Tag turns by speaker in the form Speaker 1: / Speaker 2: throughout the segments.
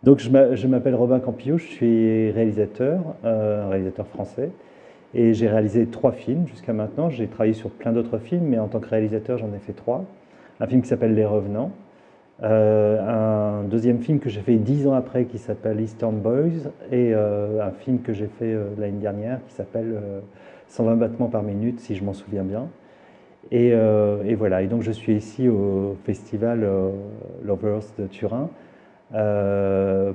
Speaker 1: Donc je m'appelle Robin Campillo, je suis réalisateur, réalisateur français, et j'ai réalisé 3 films jusqu'à maintenant. J'ai travaillé sur plein d'autres films, mais en tant que réalisateur, j'en ai fait 3. Un film qui s'appelle Les Revenants, un deuxième film que j'ai fait 10 ans après qui s'appelle Eastern Boys, et un film que j'ai fait l'année dernière qui s'appelle 120 battements par minute, si je m'en souviens bien. Et voilà, et donc je suis ici au festival Lovers de Turin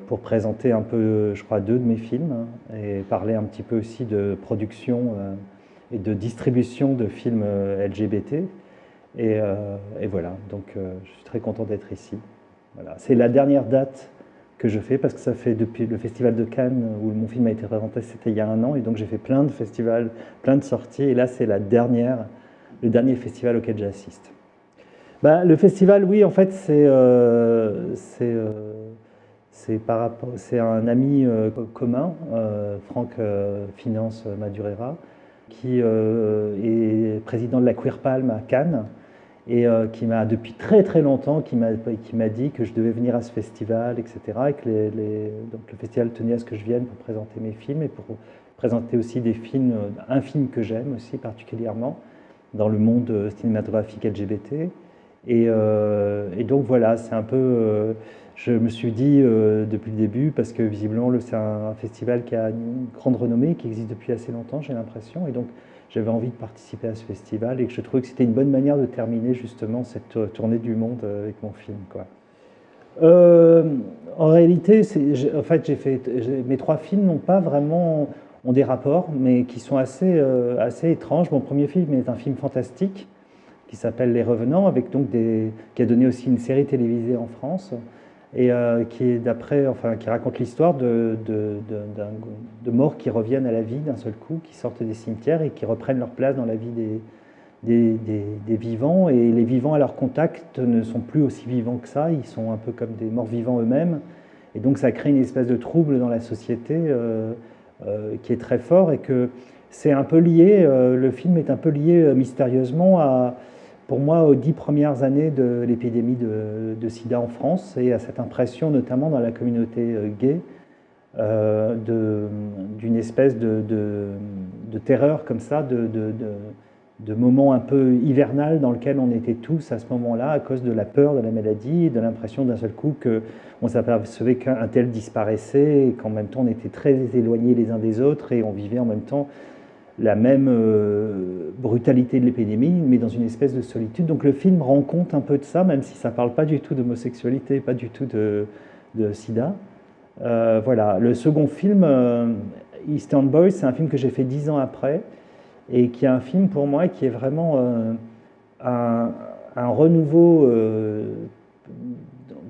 Speaker 1: pour présenter un peu, je crois, 2 de mes films, hein, et parler un petit peu aussi de production et de distribution de films LGBT. Et voilà, donc je suis très content d'être ici. Voilà. C'est la dernière date que je fais parce que ça fait depuis le festival de Cannes où mon film a été présenté, c'était il y a un an, et donc j'ai fait plein de festivals, plein de sorties, et là c'est le dernier festival auquel j'assiste. Bah, le festival, oui, en fait, c'est un ami commun, Franck Finance Madureira, qui est président de la Queer Palm à Cannes et qui m'a depuis très très longtemps qui m'a dit que je devais venir à ce festival, etc. Et que donc le festival tenait à ce que je vienne pour présenter mes films et pour présenter aussi des films, un film que j'aime aussi particulièrement dans le monde cinématographique LGBT. Et donc voilà, c'est un peu. Je me suis dit depuis le début, parce que visiblement c'est un festival qui a une grande renommée, qui existe depuis assez longtemps, j'ai l'impression. Et donc j'avais envie de participer à ce festival et que je trouvais que c'était une bonne manière de terminer justement cette tournée du monde avec mon film, quoi. Euh, En réalité, en fait, mes 3 films n'ont pas vraiment ont des rapports, mais qui sont assez étranges. Mon premier film est un film fantastique qui s'appelle Les Revenants, qui a donné aussi une série télévisée en France, et qui est qui raconte l'histoire de morts qui reviennent à la vie d'un seul coup, qui sortent des cimetières et qui reprennent leur place dans la vie des vivants. Et les vivants à leur contact ne sont plus aussi vivants que ça, ils sont un peu comme des morts vivants eux-mêmes. Et donc ça crée une espèce de trouble dans la société qui est très fort, et que c'est un peu lié, le film est un peu lié mystérieusement pour moi, aux 10 premières années de l'épidémie de sida en France, et à cette impression, notamment dans la communauté gay, d'une espèce de terreur comme ça, de moment un peu hivernal dans lequel on était tous à ce moment-là à cause de la peur de la maladie et de l'impression d'un seul coup qu'on s'apercevait qu'un tel disparaissait et qu'en même temps on était très éloignés les uns des autres et on vivait en même temps la même brutalité de l'épidémie, mais dans une espèce de solitude. Donc le film rend compte un peu de ça, même si ça ne parle pas du tout d'homosexualité, pas du tout de sida. Voilà. Le second film, Eastern Boys, c'est un film que j'ai fait 10 ans après, et qui est un film pour moi qui est vraiment un renouveau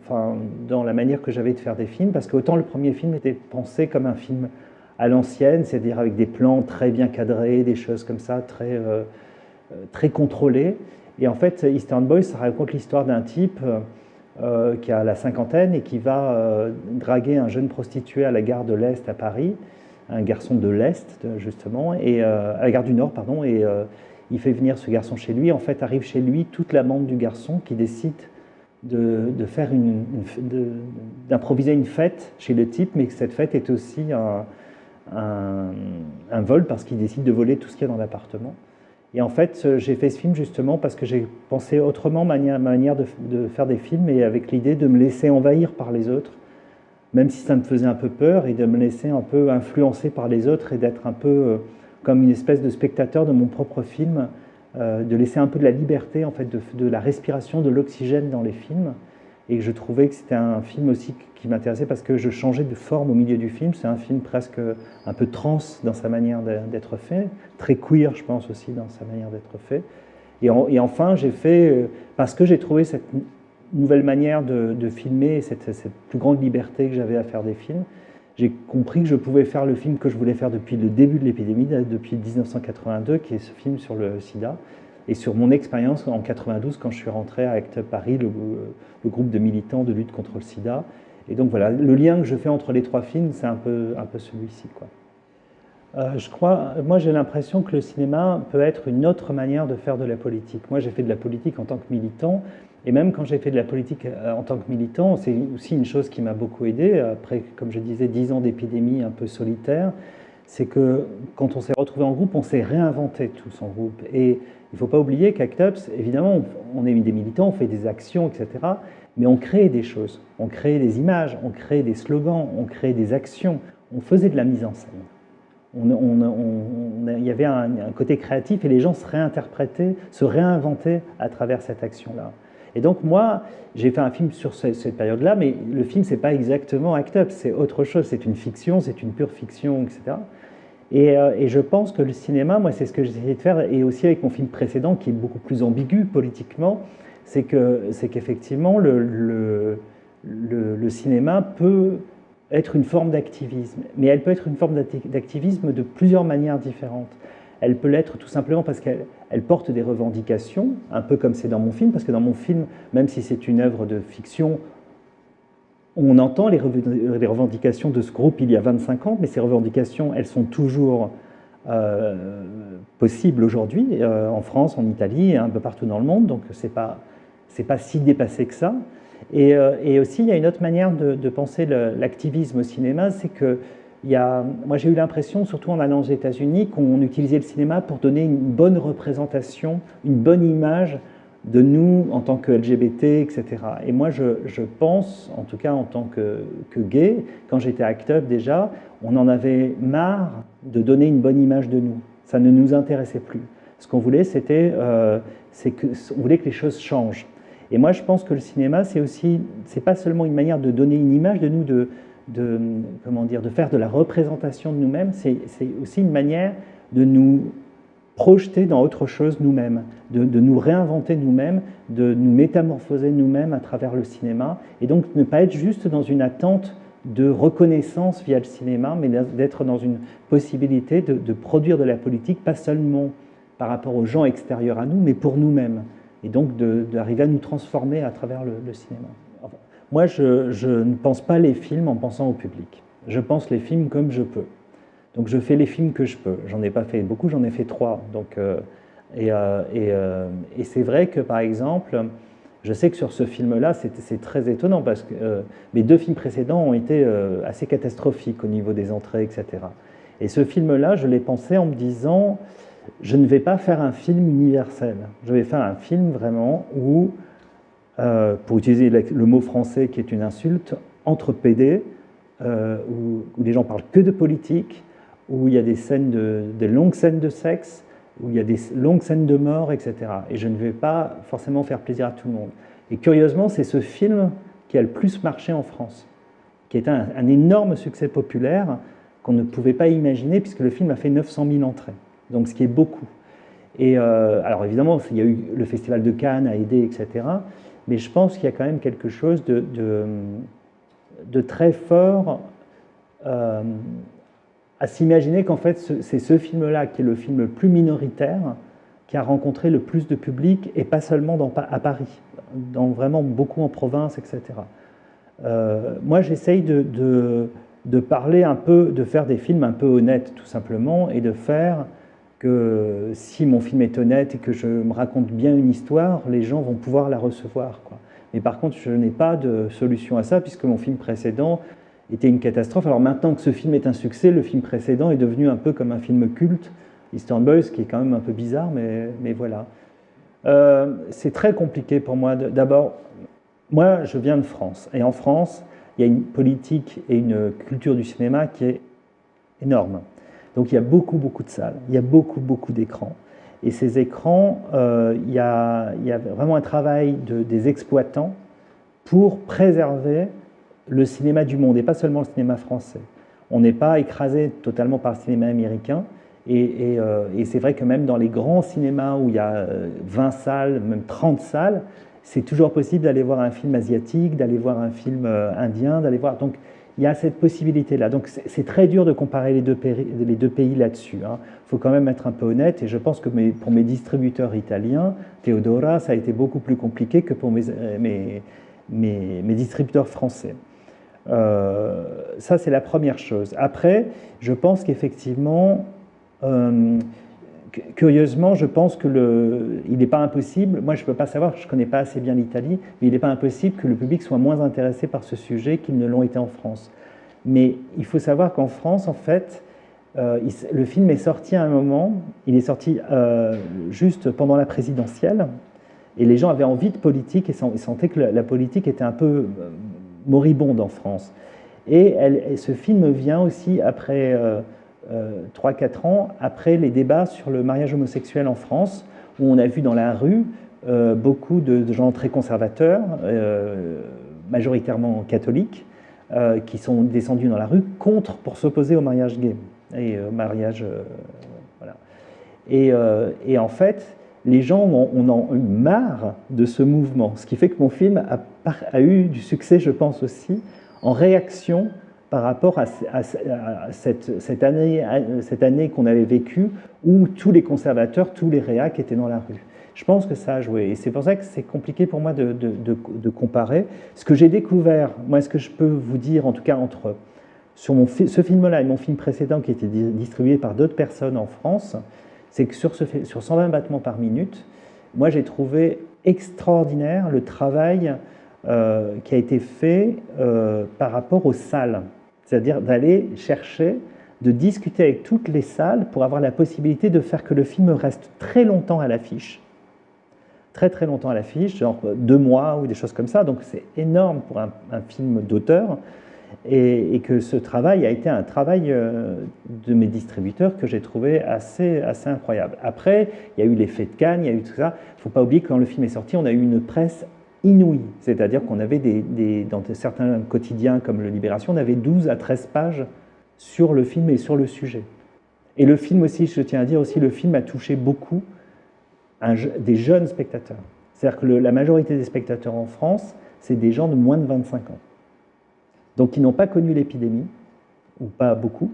Speaker 1: enfin, dans la manière que j'avais de faire des films, parce qu'autant le premier film était pensé comme un film à l'ancienne, c'est-à-dire avec des plans très bien cadrés, des choses comme ça, très contrôlées. Et en fait, Eastern Boys, ça raconte l'histoire d'un type qui a la cinquantaine et qui va draguer un jeune prostitué à la gare de l'Est à Paris, un garçon de l'Est justement, et à la gare du Nord, pardon, et il fait venir ce garçon chez lui. En fait, arrive chez lui toute la bande du garçon qui décide d'improviser une fête chez le type, mais que cette fête est aussi un vol parce qu'il décide de voler tout ce qu'il y a dans l'appartement. Et en fait, j'ai fait ce film justement parce que j'ai pensé autrement ma manière de faire des films, et avec l'idée de me laisser envahir par les autres, même si ça me faisait un peu peur, et de me laisser un peu influencer par les autres et d'être un peu comme une espèce de spectateur de mon propre film, de laisser un peu de la liberté, en fait, de la respiration, de l'oxygène dans les films. Et je trouvais que c'était un film aussi qui m'intéressait parce que je changeais de forme au milieu du film. C'est un film presque un peu trans dans sa manière d'être fait, très queer, je pense, aussi dans sa manière d'être fait. Et enfin, j'ai fait, parce que j'ai trouvé cette nouvelle manière de filmer, cette plus grande liberté que j'avais à faire des films, j'ai compris que je pouvais faire le film que je voulais faire depuis le début de l'épidémie, depuis 1982, qui est ce film sur le sida, et sur mon expérience en 92 quand je suis rentré à ACT UP Paris, le groupe de militants de lutte contre le sida. Et donc voilà, le lien que je fais entre les 3 films, c'est un peu celui-ci, quoi. Moi j'ai l'impression que le cinéma peut être une autre manière de faire de la politique. Moi j'ai fait de la politique en tant que militant, Et même quand j'ai fait de la politique en tant que militant, c'est aussi une chose qui m'a beaucoup aidé, après, comme je disais, 10 ans d'épidémie un peu solitaire, c'est que quand on s'est retrouvé en groupe, on s'est réinventé tous en groupe. Et il ne faut pas oublier qu'ACT UP, évidemment, on est des militants, on fait des actions, etc. Mais on crée des choses, on crée des images, on crée des slogans, on crée des actions, on faisait de la mise en scène. Il y avait un côté créatif et les gens se réinterprétaient, se réinventaient à travers cette action-là. Et donc moi, j'ai fait un film sur cette période-là, mais le film, c'est pas exactement ACT UP, c'est autre chose, c'est une fiction, c'est une pure fiction, etc. Et je pense que le cinéma, moi, c'est ce que j'ai essayé de faire, et aussi avec mon film précédent, qui est beaucoup plus ambigu politiquement, c'est qu'effectivement, le cinéma peut être une forme d'activisme, mais elle peut être une forme d'activisme de plusieurs manières différentes. Elle peut l'être tout simplement parce qu'elle porte des revendications, un peu comme c'est dans mon film, parce que dans mon film, même si c'est une œuvre de fiction, on entend les revendications de ce groupe il y a 25 ans, mais ces revendications, elles sont toujours possibles aujourd'hui, en France, en Italie, et un peu partout dans le monde, donc c'est pas si dépassé que ça. Et aussi, il y a une autre manière de penser l'activisme au cinéma, c'est que moi j'ai eu l'impression, surtout en allant aux États-Unis, qu'on utilisait le cinéma pour donner une bonne représentation, une bonne image de nous en tant que LGBT, etc. Et moi je pense, en tout cas en tant que gay, quand j'étais ACT UP déjà, on en avait marre de donner une bonne image de nous. Ça ne nous intéressait plus. Ce qu'on voulait, on voulait que les choses changent. Et moi je pense que le cinéma, c'est pas seulement une manière de donner une image de nous, de faire de la représentation de nous-mêmes, c'est aussi une manière de nous projeter dans autre chose nous-mêmes, de nous réinventer nous-mêmes, de nous métamorphoser nous-mêmes à travers le cinéma, et donc ne pas être juste dans une attente de reconnaissance via le cinéma, mais d'être dans une possibilité de produire de la politique, pas seulement par rapport aux gens extérieurs à nous, mais pour nous-mêmes, et donc d'arriver à nous transformer à travers le cinéma. Enfin, moi, je ne pense pas les films en pensant au public. Je pense les films comme je peux. Donc je fais les films que je peux. J'en ai pas fait beaucoup, j'en ai fait 3. Donc, et c'est vrai que, par exemple, je sais que sur ce film-là, c'est très étonnant parce que mes 2 films précédents ont été assez catastrophiques au niveau des entrées, etc. Et ce film-là, je l'ai pensé en me disant, je ne vais pas faire un film universel. Je vais faire un film vraiment où, pour utiliser le mot français qui est une insulte, entre PD, où les gens parlent que de politique, où il y a des longues scènes de sexe, où il y a des longues scènes de mort, etc. Et je ne vais pas forcément faire plaisir à tout le monde. Et curieusement, c'est ce film qui a le plus marché en France, qui est un énorme succès populaire qu'on ne pouvait pas imaginer, puisque le film a fait 900 000 entrées, donc ce qui est beaucoup. Et alors évidemment, il y a eu le Festival de Cannes a aidé, etc. Mais je pense qu'il y a quand même quelque chose de très fort à s'imaginer qu'en fait, c'est ce film-là qui est le film le plus minoritaire, qui a rencontré le plus de public, et pas seulement à Paris, vraiment beaucoup en province, etc. Moi, j'essaye de parler un peu, de faire des films un peu honnêtes, tout simplement, et de faire que si mon film est honnête et que je me raconte bien une histoire, les gens vont pouvoir la recevoir, quoi. Mais par contre, je n'ai pas de solution à ça, puisque mon film précédent était une catastrophe. Alors maintenant que ce film est un succès, le film précédent est devenu un peu comme un film culte, Eastern Boys, qui est quand même un peu bizarre, mais voilà. C'est très compliqué pour moi. D'abord, moi, je viens de France. Et en France, il y a une politique et une culture du cinéma qui est énorme. Donc il y a beaucoup, beaucoup de salles, il y a beaucoup, beaucoup d'écrans. Et ces écrans, il y a vraiment un travail des exploitants pour préserver le cinéma du monde, et pas seulement le cinéma français. On n'est pas écrasé totalement par le cinéma américain, et c'est vrai que même dans les grands cinémas où il y a 20 salles, même 30 salles, c'est toujours possible d'aller voir un film asiatique, d'aller voir un film indien, d'aller voir... Donc il y a cette possibilité-là. Donc c'est très dur de comparer les deux pays là-dessus. Il faut quand même être un peu honnête, et je pense que pour mes distributeurs italiens, Teodora, ça a été beaucoup plus compliqué que pour mes distributeurs français. Ça, c'est la première chose. Après, je pense qu'effectivement, curieusement, je pense qu'il n'est pas impossible, moi je ne peux pas savoir, je ne connais pas assez bien l'Italie, mais il n'est pas impossible que le public soit moins intéressé par ce sujet qu'ils ne l'ont été en France. Mais il faut savoir qu'en France, en fait, le film est sorti à un moment, il est sorti juste pendant la présidentielle, et les gens avaient envie de politique, et ils sentaient que la politique était un peu moribonde en France. Et ce film vient aussi après 3-4 ans, après les débats sur le mariage homosexuel en France, où on a vu dans la rue beaucoup de gens très conservateurs, majoritairement catholiques, qui sont descendus dans la rue pour s'opposer au mariage gay et au mariage voilà. Et en fait, les gens ont eu marre de ce mouvement, ce qui fait que mon film a eu du succès, je pense aussi, en réaction par rapport à cette année qu'on avait vécue, où tous les conservateurs, tous les réacs étaient dans la rue. Je pense que ça a joué. Et c'est pour ça que c'est compliqué pour moi de comparer. Ce que j'ai découvert, moi, ce que je peux vous dire, en tout cas, sur ce film-là et mon film précédent qui était distribué par d'autres personnes en France, c'est que sur 120 battements par minute, moi, j'ai trouvé extraordinaire le travail qui a été fait par rapport aux salles. C'est-à-dire d'aller chercher, de discuter avec toutes les salles pour avoir la possibilité de faire que le film reste très longtemps à l'affiche. Très très longtemps à l'affiche, genre 2 mois ou des choses comme ça. Donc c'est énorme pour un film d'auteur. Et que ce travail a été un travail de mes distributeurs que j'ai trouvé assez incroyable. Après, il y a eu l'effet de Cannes, il y a eu tout ça. Il ne faut pas oublier que quand le film est sorti, on a eu une presse inouïe. C'est-à-dire qu'on avait dans certains quotidiens comme le Libération, on avait 12 à 13 pages sur le film et sur le sujet. Et le film aussi, je tiens à dire aussi, le film a touché beaucoup des jeunes spectateurs. C'est-à-dire que la majorité des spectateurs en France, c'est des gens de moins de 25 ans. Donc qui n'ont pas connu l'épidémie, ou pas beaucoup,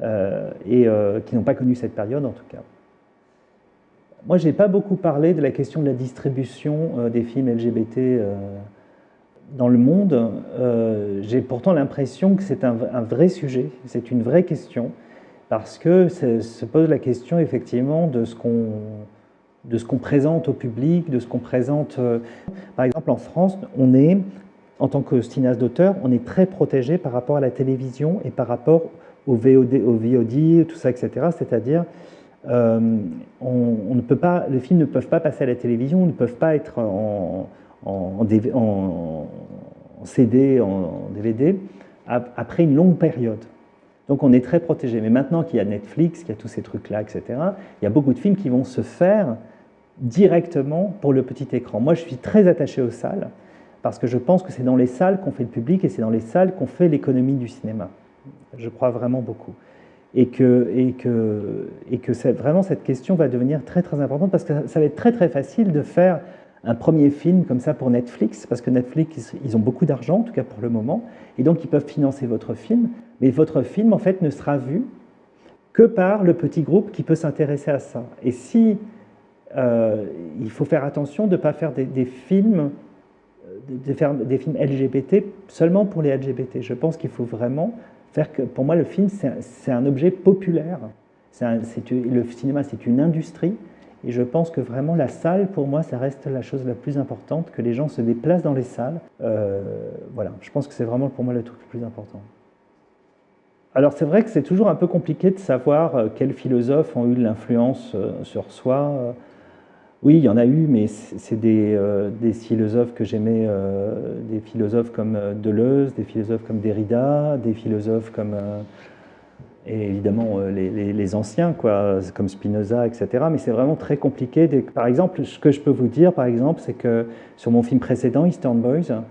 Speaker 1: et qui n'ont pas connu cette période en tout cas. Moi, je n'ai pas beaucoup parlé de la question de la distribution des films LGBT dans le monde. J'ai pourtant l'impression que c'est un vrai sujet, c'est une vraie question, parce que se pose la question effectivement de ce qu'on présente au public, de ce qu'on présente. Par exemple, en France, en tant que cinéaste d'auteur, on est très protégé par rapport à la télévision et par rapport au VOD, tout ça, etc. C'est-à-dire, on ne peut pas, les films ne peuvent pas passer à la télévision, ne peuvent pas être en CD, en DVD, après une longue période. Donc on est très protégé. Mais maintenant qu'il y a Netflix, qu'il y a tous ces trucs-là, etc., il y a beaucoup de films qui vont se faire directement pour le petit écran. Moi, je suis très attaché aux salles, parce que je pense que c'est dans les salles qu'on fait le public et c'est dans les salles qu'on fait l'économie du cinéma. Je crois vraiment beaucoup. Et que vraiment cette question va devenir très très importante parce que ça va être très très facile de faire un premier film comme ça pour Netflix, parce que Netflix, ils ont beaucoup d'argent, en tout cas pour le moment, et donc ils peuvent financer votre film, mais votre film en fait ne sera vu que par le petit groupe qui peut s'intéresser à ça. Et si il faut faire attention de ne pas faire des films LGBT seulement pour les LGBT. Je pense qu'il faut vraiment faire que, pour moi, le film, c'est un objet populaire. Le cinéma, c'est une industrie. Et je pense que vraiment, la salle, pour moi, ça reste la chose la plus importante, que les gens se déplacent dans les salles. Voilà, je pense que c'est vraiment pour moi le truc le plus important. Alors c'est vrai que c'est toujours un peu compliqué de savoir quels philosophes ont eu de l'influence sur soi. Oui, il y en a eu, mais c'est des philosophes que j'aimais, des philosophes comme Deleuze, des philosophes comme Derrida, des philosophes comme, et évidemment, les anciens, quoi, comme Spinoza, etc. Mais c'est vraiment très compliqué. Par exemple, ce que je peux vous dire, par exemple, c'est que sur mon film précédent, Eastern Boys,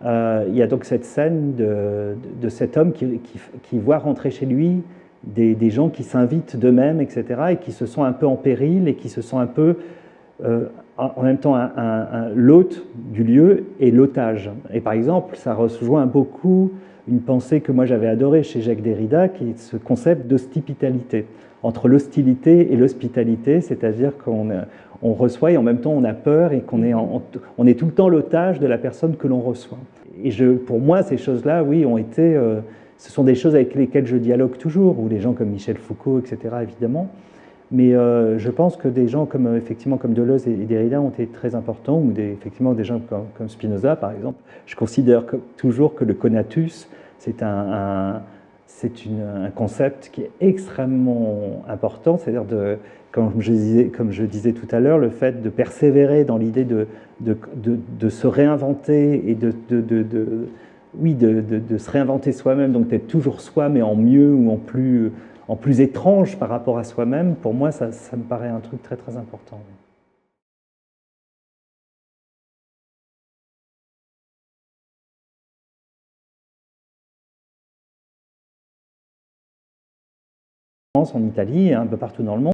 Speaker 1: il y a donc cette scène de cet homme qui voit rentrer chez lui des gens qui s'invitent d'eux-mêmes, etc., et qui se sont un peu en péril et qui se sont un peu... en même temps l'hôte du lieu et l'otage. Et par exemple, ça rejoint beaucoup une pensée que moi j'avais adorée chez Jacques Derrida, qui est ce concept d'hospitalité, entre l'hostilité et l'hospitalité, c'est-à-dire qu'on reçoit et en même temps on a peur et qu'on est tout le temps l'otage de la personne que l'on reçoit. Et pour moi, ces choses-là, oui, ce sont des choses avec lesquelles je dialogue toujours, ou les gens comme Michel Foucault, etc., évidemment. Mais je pense que des gens comme, effectivement, comme Deleuze et Derrida ont été très importants, ou effectivement des gens comme Spinoza, par exemple. Je considère toujours que le conatus, c'est un concept qui est extrêmement important, c'est-à-dire, comme je disais tout à l'heure, le fait de persévérer dans l'idée de se réinventer et oui, de se réinventer soi-même, donc d'être toujours soi, mais en mieux ou en plus étrange par rapport à soi-même. Pour moi, ça me paraît un truc très très important. En France, en Italie et un peu partout dans le monde.